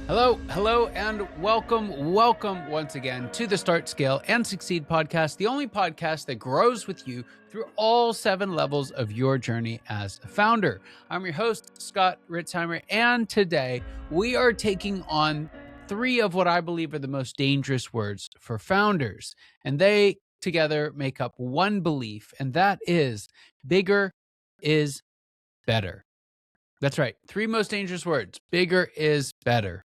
Hello, and welcome once again to the Start, Scale, and Succeed podcast, the only podcast that grows with you through all 7 levels of your journey as a founder. I'm your host, Scott Ritzheimer, and today we are taking on 3 of what I believe are the most dangerous words for founders, and they together make up one belief, and that is bigger is better. That's right. 3 most dangerous words. Bigger is better.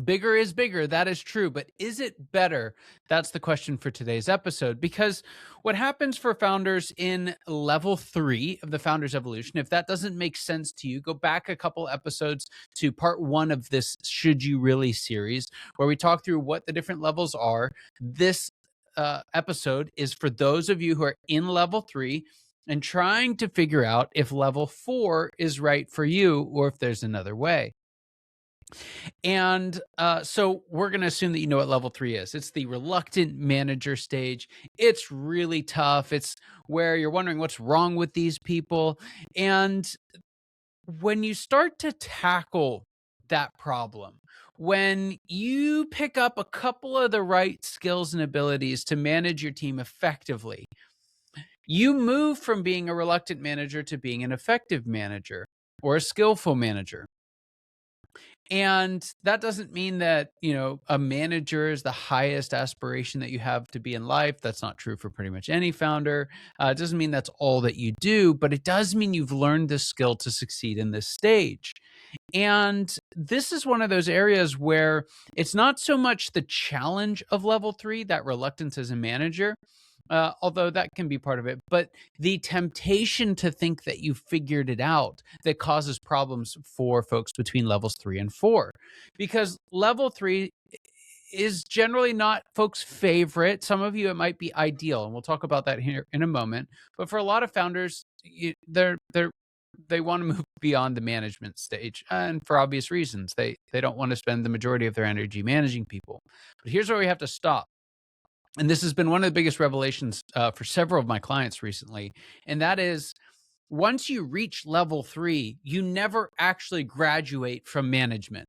Bigger is bigger. That is true. But is it better? That's the question for today's episode. Because what happens for founders in level 3 of the founder's evolution, if that doesn't make sense to you, go back a couple episodes to part 1 of this Should You Really series, where we talk through what the different levels are. This episode is for those of you who are in level 3 and trying to figure out if level 4 is right for you or if there's another way. And so we're going to assume that you know what level 3 is. It's the reluctant manager stage. It's really tough. It's where you're wondering what's wrong with these people. And when you start to tackle that problem, when you pick up a couple of the right skills and abilities to manage your team effectively, you move from being a reluctant manager to being an effective manager or a skillful manager. And that doesn't mean that, a manager is the highest aspiration that you have to be in life. That's not true for pretty much any founder. It doesn't mean that's all that you do, but it does mean you've learned this skill to succeed in this stage. And this is one of those areas where it's not so much the challenge of level 3, that reluctance as a manager, although that can be part of it, but the temptation to think that you figured it out that causes problems for folks between levels 3 and 4. Because level 3 is generally not folks' favorite. Some of you, it might be ideal, and we'll talk about that here in a moment. But for a lot of founders, they want to move beyond the management stage, and for obvious reasons. They don't want to spend the majority of their energy managing people. But here's where we have to stop. And this has been one of the biggest revelations for several of my clients recently. And that is, once you reach level 3, you never actually graduate from management.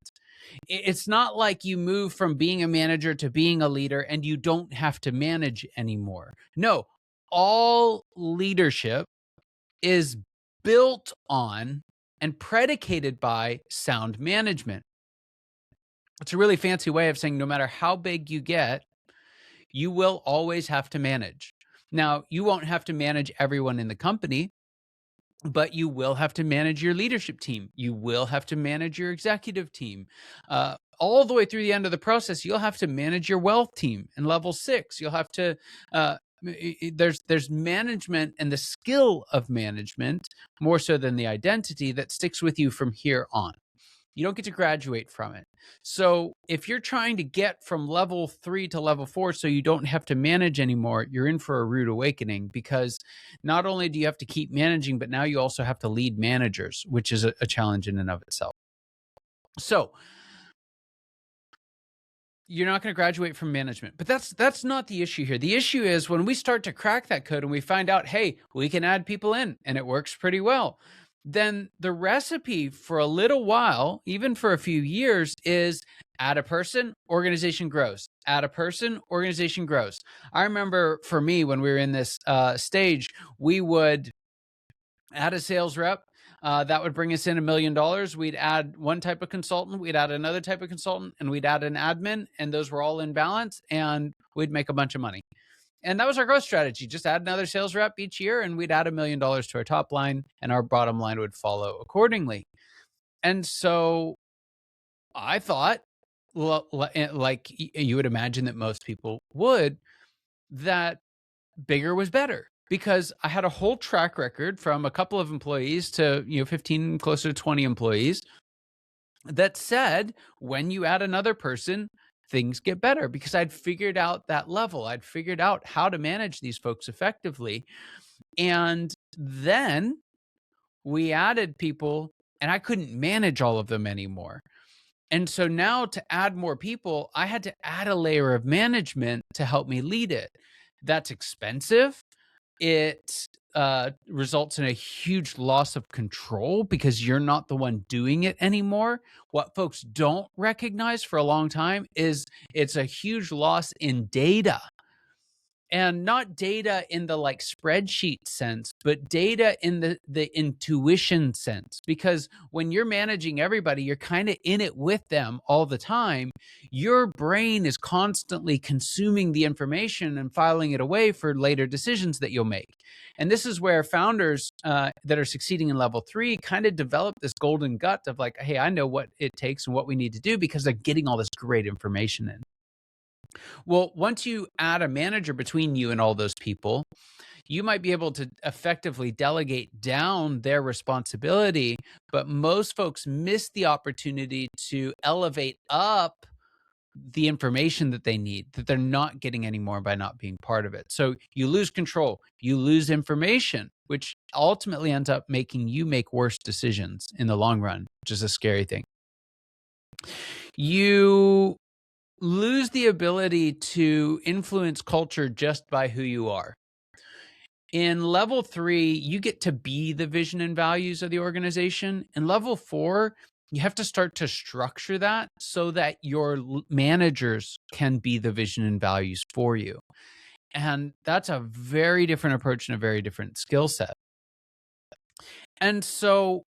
It's not like you move from being a manager to being a leader and you don't have to manage anymore. No, all leadership is built on and predicated by sound management. It's a really fancy way of saying no matter how big you get, you will always have to manage. Now, you won't have to manage everyone in the company, but you will have to manage your leadership team. You will have to manage your executive team. All the way through the end of the process, you'll have to manage your wealth team. In level 6, you'll have to, there's management and the skill of management more so than the identity that sticks with you from here on. You don't get to graduate from it. So if you're trying to get from level 3 to level 4 so you don't have to manage anymore, you're in for a rude awakening, because not only do you have to keep managing, but now you also have to lead managers, which is a challenge in and of itself. So you're not going to graduate from management, but that's not the issue here. The issue is when we start to crack that code and we find out, hey, we can add people in and it works pretty well. Then the recipe for a little while, even for a few years, is add a person, organization grows. Add a person, organization grows. I remember for me, when we were in this stage, we would add a sales rep. That would bring us in $1 million. We'd add one type of consultant, we'd add another type of consultant, and we'd add an admin, and those were all in balance, and we'd make a bunch of money. And that was our growth strategy. Just add another sales rep each year, and we'd add $1 million to our top line, and our bottom line would follow accordingly. And so I thought, like you would imagine that most people would, that bigger was better, because I had a whole track record from a couple of employees to 15, closer to 20 employees, that said, when you add another person, things get better, because I'd figured out that level. I'd figured out how to manage these folks effectively. And then we added people, and I couldn't manage all of them anymore. And so now, to add more people, I had to add a layer of management to help me lead it. That's expensive. It results in a huge loss of control because you're not the one doing it anymore. What folks don't recognize for a long time is it's a huge loss in data. And not data in the like spreadsheet sense, but data in the intuition sense. Because when you're managing everybody, you're kind of in it with them all the time. Your brain is constantly consuming the information and filing it away for later decisions that you'll make. And this is where founders that are succeeding in level 3 kind of develop this golden gut of like, hey, I know what it takes and what we need to do because they're getting all this great information in. Well, once you add a manager between you and all those people, you might be able to effectively delegate down their responsibility, but most folks miss the opportunity to elevate up the information that they need that they're not getting anymore by not being part of it. So you lose control, you lose information, which ultimately ends up making you make worse decisions in the long run, which is a scary thing. You lose the ability to influence culture just by who you are. In level 3, you get to be the vision and values of the organization. In level 4, you have to start to structure that so that your managers can be the vision and values for you. And that's a very different approach and a very different skill set. And so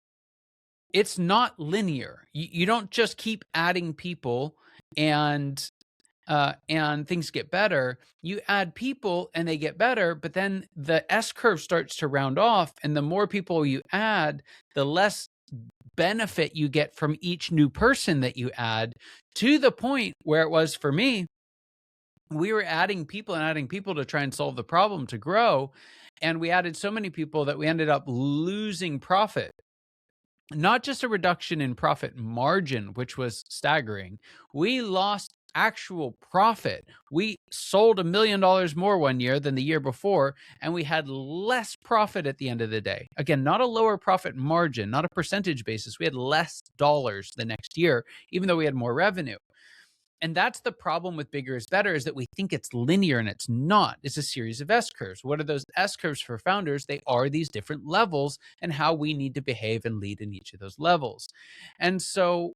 it's not linear. You don't just keep adding people and things get better. You add people and they get better, but then the S curve starts to round off. And the more people you add, the less benefit you get from each new person that you add, to the point where it was for me. We were adding people to try and solve the problem to grow. And we added so many people that we ended up losing profit. Not just a reduction in profit margin, which was staggering. We lost actual profit. We sold $1 million more one year than the year before, and we had less profit at the end of the day. Again, not a lower profit margin, not a percentage basis. We had less dollars the next year, even though we had more revenue. And that's the problem with bigger is better, is that we think it's linear and it's not. It's a series of S curves. What are those S curves for founders? They are these different levels and how we need to behave and lead in each of those levels. And so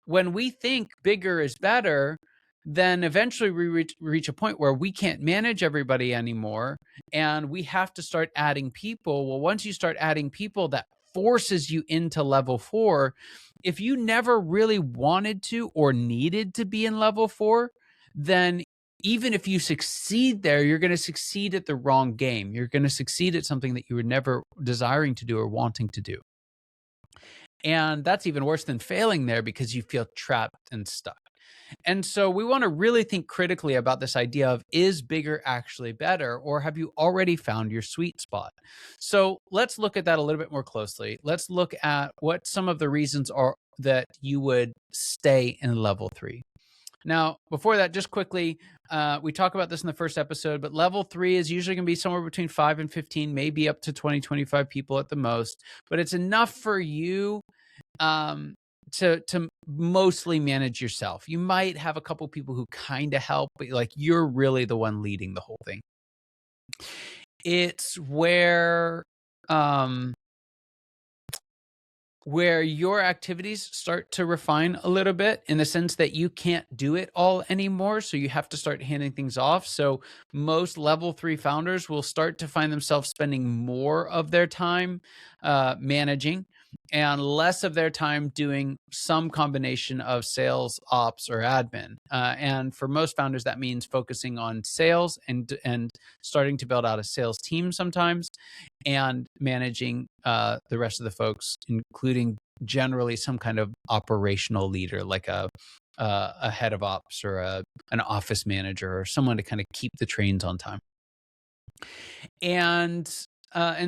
when we think bigger is better, then eventually we reach a point where we can't manage everybody anymore and we have to start adding people. Well, once you start adding people, that forces you into level 4. If you never really wanted to or needed to be in level 4, then even if you succeed there, you're going to succeed at the wrong game. You're going to succeed at something that you were never desiring to do or wanting to do. And that's even worse than failing there because you feel trapped and stuck. And so we want to really think critically about this idea of, is bigger actually better, or have you already found your sweet spot? So let's look at that a little bit more closely. Let's look at what some of the reasons are that you would stay in level 3. Now, before that, just quickly, we talk about this in the first episode, but level 3 is usually going to be somewhere between 5 and 15, maybe up to 20, 25 people at the most, but it's enough for you to mostly manage yourself. You might have a couple people who kind of help, but like you're really the one leading the whole thing. It's where your activities start to refine a little bit, in the sense that you can't do it all anymore. So you have to start handing things off. So most level 3 founders will start to find themselves spending more of their time managing and less of their time doing some combination of sales, ops, or admin. And for most founders, that means focusing on sales and starting to build out a sales team sometimes, and managing the rest of the folks, including generally some kind of operational leader, like a head of ops or an office manager, or someone to kind of keep the trains on time. And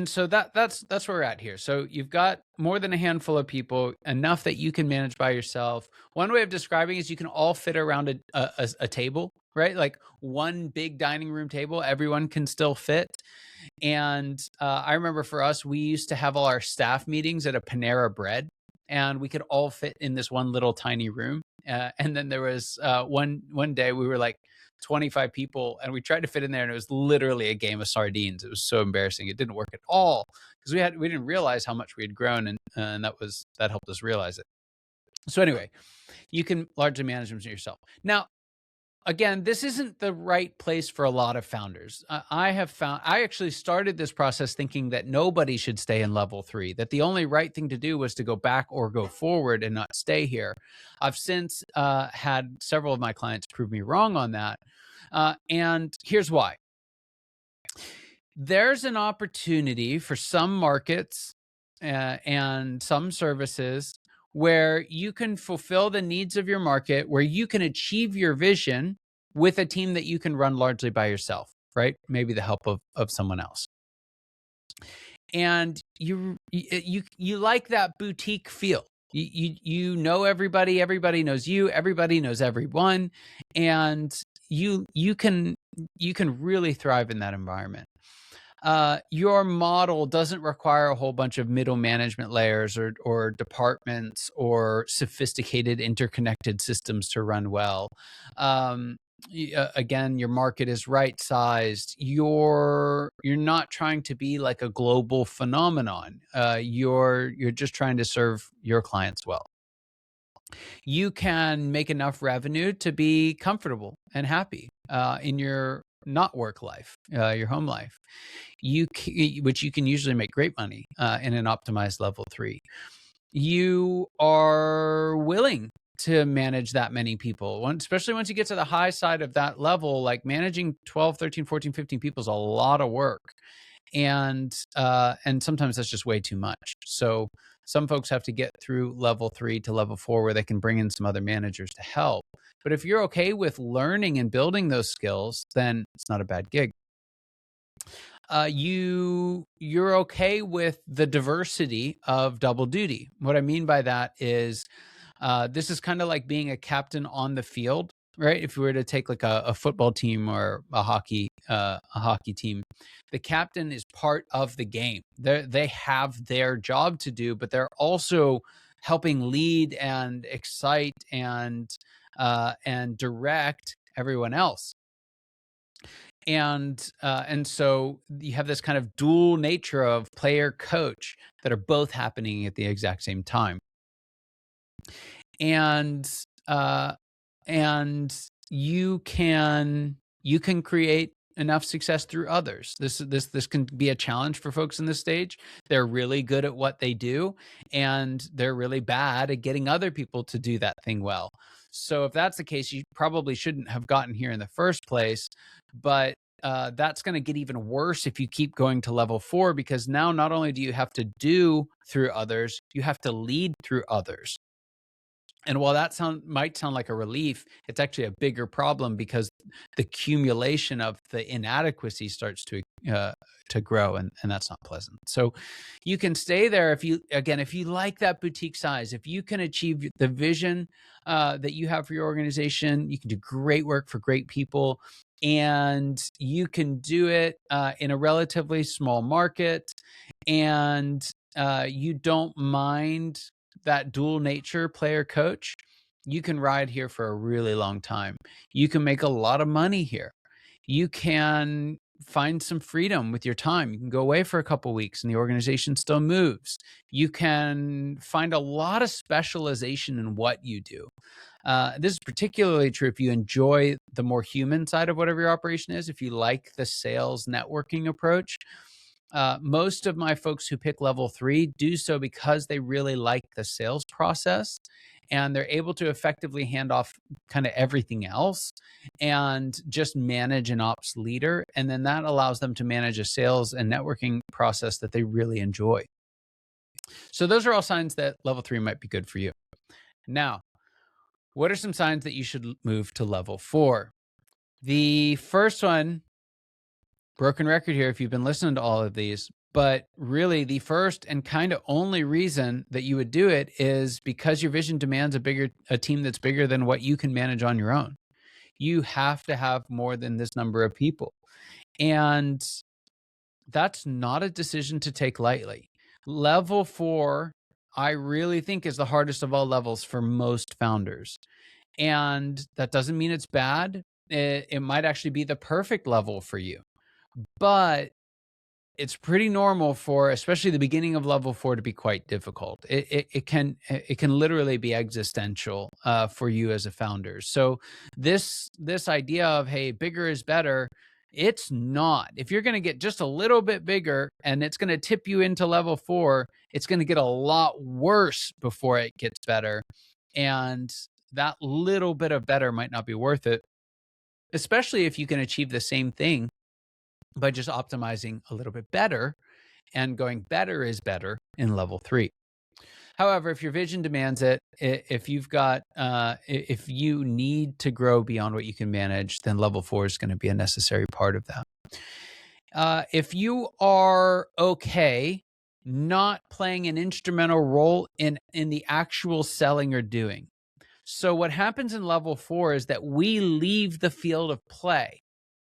so that's where we're at here. So you've got more than a handful of people, enough that you can manage by yourself. One way of describing is you can all fit around a table, right? Like one big dining room table, everyone can still fit. And I remember for us, we used to have all our staff meetings at a Panera Bread. and we could all fit in this one little tiny room. And then there was one day we were like 25 people, and we tried to fit in there, and it was literally a game of sardines. It was so embarrassing. It didn't work at all because we didn't realize how much we had grown, and that helped us realize it. So anyway, you can largely manage them yourself. Now, again, this isn't the right place for a lot of founders. I actually started this process thinking that nobody should stay in level 3, that the only right thing to do was to go back or go forward and not stay here. I've since had several of my clients prove me wrong on that. And here's why. There's an opportunity for some markets and some services where you can fulfill the needs of your market, where you can achieve your vision with a team that you can run largely by yourself, right? Maybe the help of someone else. And you like that boutique feel. You know everybody knows you, everybody knows everyone, and you can really thrive in that environment. Your model doesn't require a whole bunch of middle management layers or departments or sophisticated interconnected systems to run well. Again, your market is right sized. You're not trying to be like a global phenomenon. You're just trying to serve your clients well. You can make enough revenue to be comfortable and happy in your not work life, your home life. Which you can usually make great money in an optimized level 3. You are willing to manage that many people, especially once you get to the high side of that level. Like managing 12, 13, 14, 15 people is a lot of work. And sometimes that's just way too much. So some folks have to get through level 3 to level 4 where they can bring in some other managers to help. But if you're okay with learning and building those skills, then it's not a bad gig. You're okay with the diversity of double duty. What I mean by that is this is kind of like being a captain on the field, right? If you were to take like a football team or a hockey team, the captain is part of the game. They have their job to do, but they're also helping lead and excite and direct everyone else. And so you have this kind of dual nature of player coach that are both happening at the exact same time. And you can create enough success through others. This can be a challenge for folks in this stage. They're really good at what they do, and they're really bad at getting other people to do that thing well. So if that's the case, you probably shouldn't have gotten here in the first place. But that's going to get even worse if you keep going to level 4, because now not only do you have to do through others, you have to lead through others. And while that might sound like a relief, it's actually a bigger problem because the accumulation of the inadequacy starts to grow, and that's not pleasant. So you can stay there if you like that boutique size, if you can achieve the vision that you have for your organization, you can do great work for great people, and you can do it in a relatively small market, and you don't mind that dual nature player coach, you can ride here for a really long time. You can make a lot of money here. You can find some freedom with your time. You can go away for a couple weeks and the organization still moves. You can find a lot of specialization in what you do. This is particularly true if you enjoy the more human side of whatever your operation is. If you like the sales networking approach, most of my folks who pick level 3 do so because they really like the sales process, and they're able to effectively hand off kind of everything else and just manage an ops leader. And then that allows them to manage a sales and networking process that they really enjoy. So those are all signs that level 3 might be good for you. Now, what are some signs that you should move to level 4? The first one, broken record here if you've been listening to all of these, but really the first and kind of only reason that you would do it is because your vision demands a team that's bigger than what you can manage on your own. You have to have more than this number of people. And that's not a decision to take lightly. Level 4 I really think is the hardest of all levels for most founders. And that doesn't mean it's bad. It might actually be the perfect level for you. But it's pretty normal for especially the beginning of level 4 to be quite difficult. It can literally be existential for you as a founder. So this idea of, hey, bigger is better, it's not. If you're going to get just a little bit bigger and it's going to tip you into level 4, it's going to get a lot worse before it gets better. And that little bit of better might not be worth it, especially if you can achieve the same thing by just optimizing a little bit better and going better is better in level 3. However, if your vision demands it, if if you need to grow beyond what you can manage, then level 4 is going to be a necessary part of that. If you are okay not playing an instrumental role in the actual selling or doing. So what happens in level 4 is that we leave the field of play.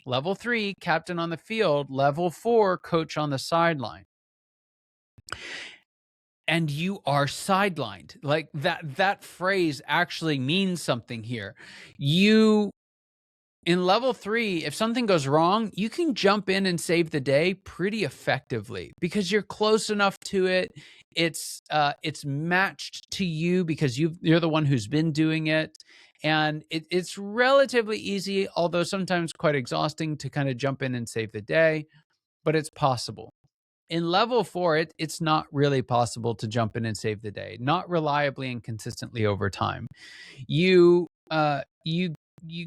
Level 3, captain on the field. Level 4, coach on the sideline. And you are sidelined. Like that phrase actually means something here. In level 3, if something goes wrong, you can jump in and save the day pretty effectively because you're close enough to it. It's matched to you because you're the one who's been doing it. And it's relatively easy, although sometimes quite exhausting, to kind of jump in and save the day, but it's possible. In level 4, it's not really possible to jump in and save the day, not reliably and consistently over time. You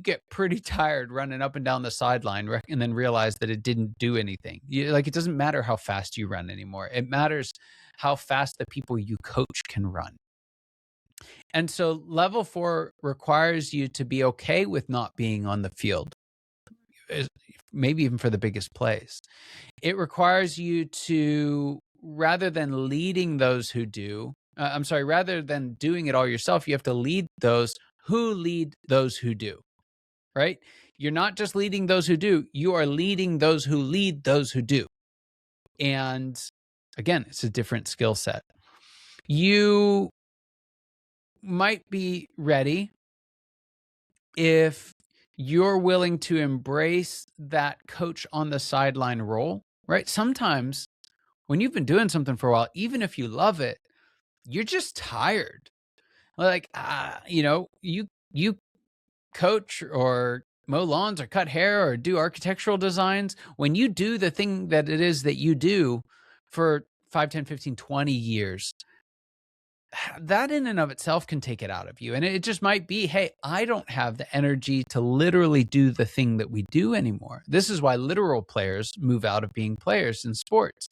get pretty tired running up and down the sideline and then realize that it didn't do anything. It doesn't matter how fast you run anymore. It matters how fast the people you coach can run. And so level 4 requires you to be okay with not being on the field, maybe even for the biggest plays. It requires you to, rather than leading those who do, rather than doing it all yourself, you have to lead those who lead those who do, right? You're not just leading those who do, you are leading those who lead those who do. And again, it's a different skill set. You might be ready if you're willing to embrace that coach on the sideline role, right? Sometimes when you've been doing something for a while, even if you love it, you're just tired. Like, you coach or mow lawns or cut hair or do architectural designs. When you do the thing that it is that you do for 5, 10, 15, 20 years, that in and of itself can take it out of you. And it just might be, hey, I don't have the energy to literally do the thing that we do anymore. This is why literal players move out of being players in sports.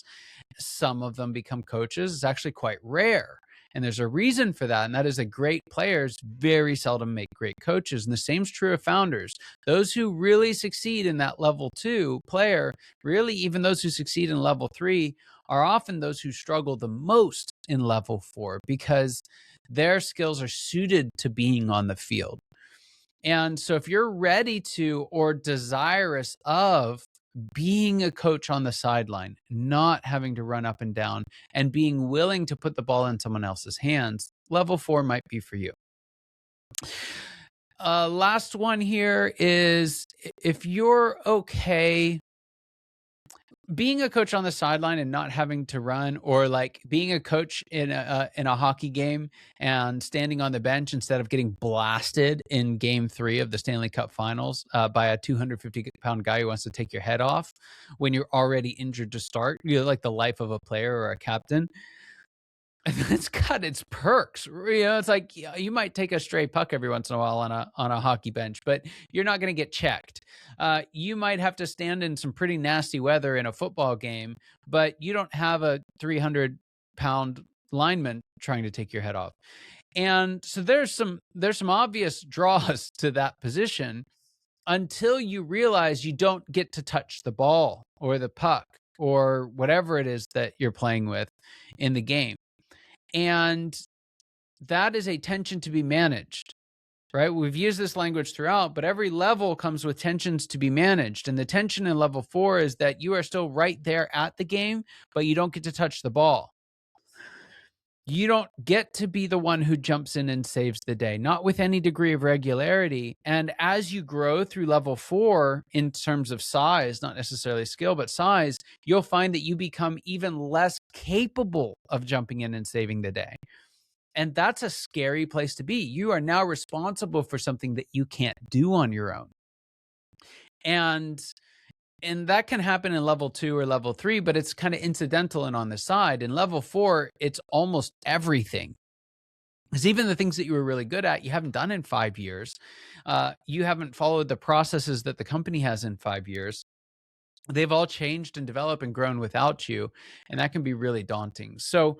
Some of them become coaches. It's actually quite rare. And there's a reason for that. And that is that great players very seldom make great coaches. And the same is true of founders. Those who really succeed in that level 2 player, really even those who succeed in level 3, are often those who struggle the most in level 4 because their skills are suited to being on the field. And so if you're ready to or desirous of being a coach on the sideline, not having to run up and down, and being willing to put the ball in someone else's hands, level 4 might be for you. Last one here is if you're okay being a coach on the sideline and not having to run, or like being a coach in a hockey game and standing on the bench instead of getting blasted in game 3 of the Stanley Cup Finals by a 250-pound guy who wants to take your head off when you're already injured to start. You're like the life of a player or a captain. It's got its perks. It's like you might take a stray puck every once in a while on a hockey bench, but you're not going to get checked. You might have to stand in some pretty nasty weather in a football game, but you don't have a 300-pound lineman trying to take your head off. And so there's some obvious draws to that position until you realize you don't get to touch the ball or the puck or whatever it is that you're playing with in the game. And that is a tension to be managed, right? We've used this language throughout, but every level comes with tensions to be managed. And the tension in level 4 is that you are still right there at the game, but you don't get to touch the ball. You don't get to be the one who jumps in and saves the day, not with any degree of regularity. And as you grow through level 4 in terms of size, not necessarily skill, but size, you'll find that you become even less capable of jumping in and saving the day. And that's a scary place to be. You are now responsible for something that you can't do on your own. And that can happen in level 2 or level 3, but it's kind of incidental and on the side. In level 4, it's almost everything. Because even the things that you were really good at, you haven't done in 5 years. You haven't followed the processes that the company has in 5 years. They've all changed and developed and grown without you. And that can be really daunting. So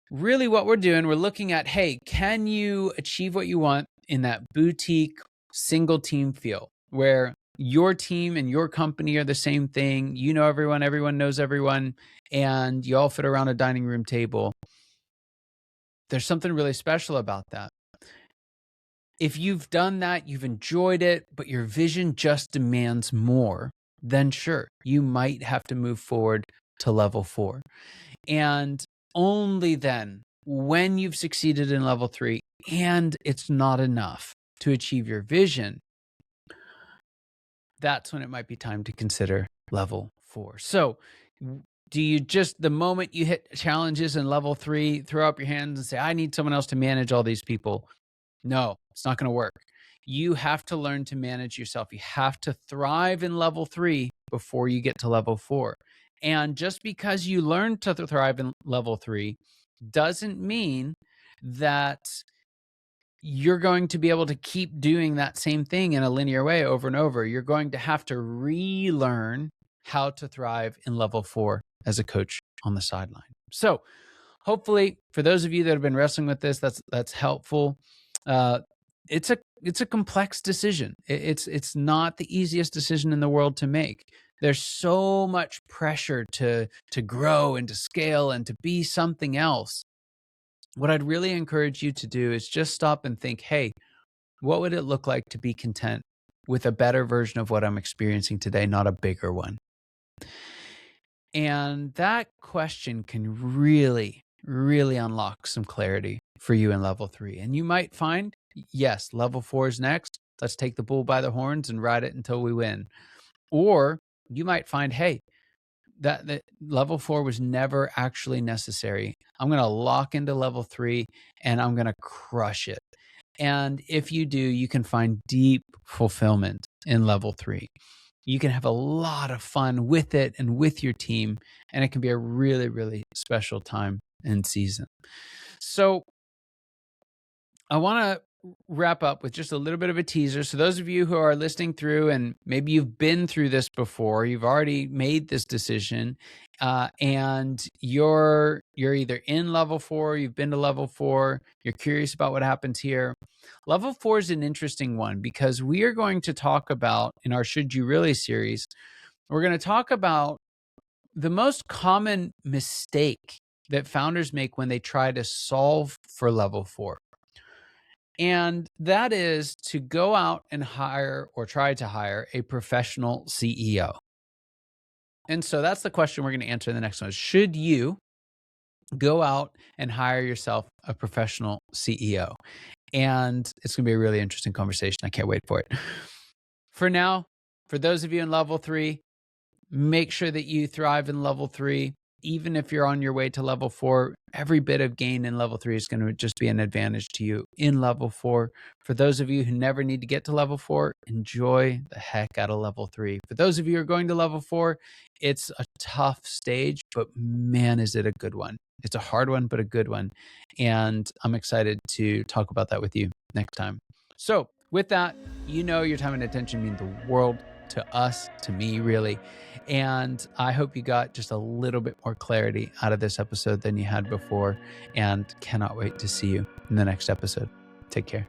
really what we're doing, we're looking at, hey, can you achieve what you want in that boutique single team feel where your team and your company are the same thing. You know everyone, everyone knows everyone, and you all fit around a dining room table. There's something really special about that. If you've done that, you've enjoyed it, but your vision just demands more, then sure, you might have to move forward to level 4. And only then, when you've succeeded in level 3 and it's not enough to achieve your vision, that's when it might be time to consider level 4. So do you just, the moment you hit challenges in level 3, throw up your hands and say, I need someone else to manage all these people? No, it's not going to work. You have to learn to manage yourself. You have to thrive in level 3 before you get to level 4. And just because you learn to thrive in level 3 doesn't mean that you're going to be able to keep doing that same thing in a linear way over and over. You're going to have to relearn how to thrive in level 4 as a coach on the sideline. So hopefully for those of you that have been wrestling with this, that's helpful. It's a complex decision. It's not the easiest decision in the world to make. There's so much pressure to grow and to scale and to be something else. What I'd really encourage you to do is just stop and think, hey, what would it look like to be content with a better version of what I'm experiencing today, not a bigger one? And that question can really, really unlock some clarity for you in level 3. And you might find, yes, level 4 is next. Let's take the bull by the horns and ride it until we win. Or you might find, hey, that level 4 was never actually necessary. I'm going to lock into level 3 and I'm going to crush it. And if you do, you can find deep fulfillment in level 3. You can have a lot of fun with it and with your team, and it can be a really, really special time and season. So I want to wrap up with just a little bit of a teaser. So those of you who are listening through and maybe you've been through this before, you've already made this decision, and you're either in level 4, you've been to level 4, you're curious about what happens here. Level 4 is an interesting one because we are going to talk about, in our Should You Really series, we're going to talk about the most common mistake that founders make when they try to solve for level 4. And that is to go out and hire or try to hire a professional CEO. And so that's the question we're going to answer in the next one. Should you go out and hire yourself a professional CEO? And it's going to be a really interesting conversation. I can't wait for it. For now, for those of you in level 3, make sure that you thrive in level 3. Even if you're on your way to level 4, every bit of gain in level 3 is going to just be an advantage to you in level 4. For those of you who never need to get to level 4, enjoy the heck out of level 3. For those of you who are going to level 4, it's a tough stage, but man, is it a good one. It's a hard one, but a good one. And I'm excited to talk about that with you next time. So with that, you know your time and attention mean the world to us, to me, really. And I hope you got just a little bit more clarity out of this episode than you had before, and cannot wait to see you in the next episode. Take care.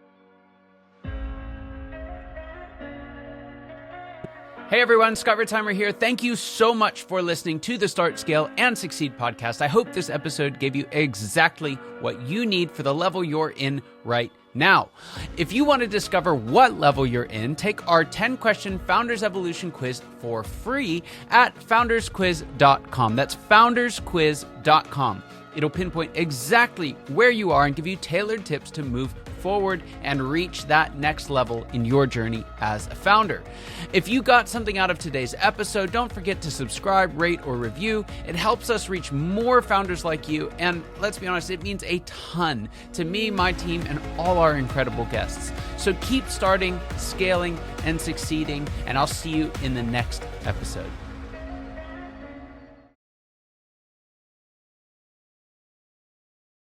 Hey everyone, Scott Ritzheimer here. Thank you so much for listening to the Start, Scale, and Succeed podcast. I hope this episode gave you exactly what you need for the level you're in right Now, if you want to discover what level you're in, take our 10-question Founders Evolution quiz for free at foundersquiz.com. That's foundersquiz.com. It'll pinpoint exactly where you are and give you tailored tips to move forward and reach that next level in your journey as a founder. If you got something out of today's episode, don't forget to subscribe, rate, or review. It helps us reach more founders like you, and let's be honest, it means a ton to me, my team, and all our incredible guests. So keep starting, scaling, and succeeding, and I'll see you in the next episode.